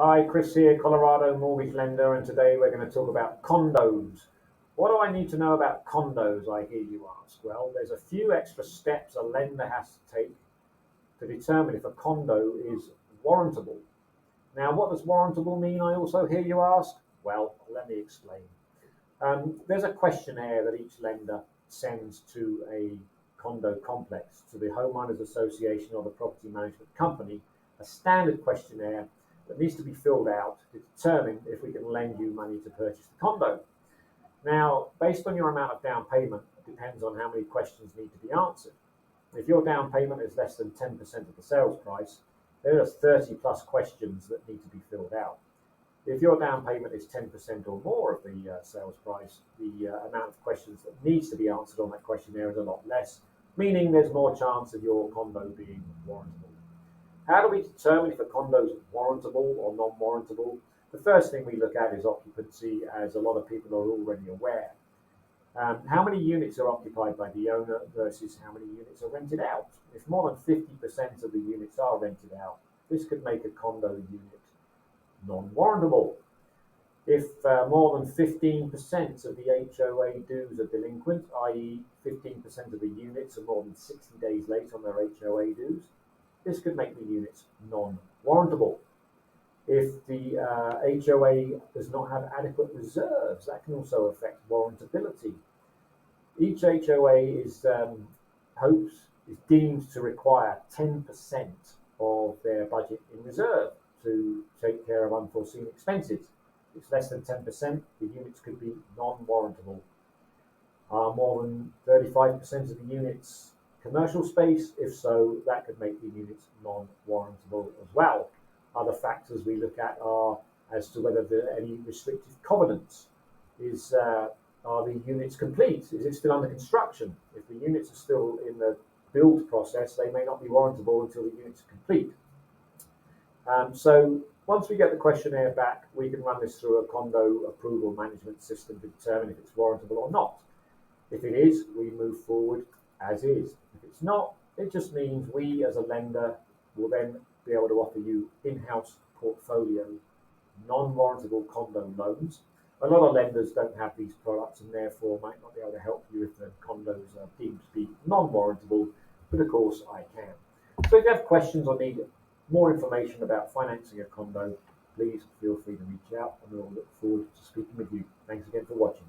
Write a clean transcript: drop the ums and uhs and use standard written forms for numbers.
Hi, Chris here, Colorado mortgage lender, and today we're going to talk about condos. What do I need to know about condos, I hear you ask? Well, there's a few extra steps a lender has to take to determine if a condo is warrantable. Now, what does warrantable mean, I also hear you ask? Well, let me explain. There's a questionnaire that each lender sends to a condo complex, to the homeowners association or the property management company, a standard questionnaire that needs to be filled out to determine if we can lend you money to purchase the condo. Now, based on your amount of down payment, it depends on how many questions need to be answered. If your down payment is less than 10% of the sales price, there are 30 plus questions that need to be filled out. If your down payment is 10% or more of the sales price, the amount of questions that needs to be answered on that questionnaire is a lot less, meaning there's more chance of your condo being warrantable. How do we determine if a condo is warrantable or non-warrantable? The first thing we look at is occupancy, as a lot of people are already aware. How many units are occupied by the owner versus how many units are rented out? If more than 50% of the units are rented out, this could make a condo unit non-warrantable. If more than 15% of the HOA dues are delinquent, i.e. 15% of the units are more than 60 days late on their HOA dues, this could make the units non-warrantable. If the HOA does not have adequate reserves, that can also affect warrantability. Each HOA is deemed to require 10% of their budget in reserve to take care of unforeseen expenses. If it's less than 10%, the units could be non-warrantable. Are more than 35% of the units commercial space? If so, that could make the units non-warrantable as well. Other factors we look at are as to whether there are any restrictive covenants. Are the units complete? Is it still under construction? If the units are still in the build process, they may not be warrantable until the units are complete. So once we get the questionnaire back, we can run this through a condo approval management system to determine if it's warrantable or not. If it is, we move forward as is. If it's not, it just means we as a lender will then be able to offer you in-house portfolio non-warrantable condo loans. A lot of lenders don't have these products and therefore might not be able to help you if the condos are deemed to be non-warrantable, but of course I can. So if you have questions or need more information about financing a condo, please feel free to reach out and we'll look forward to speaking with you. Thanks again for watching.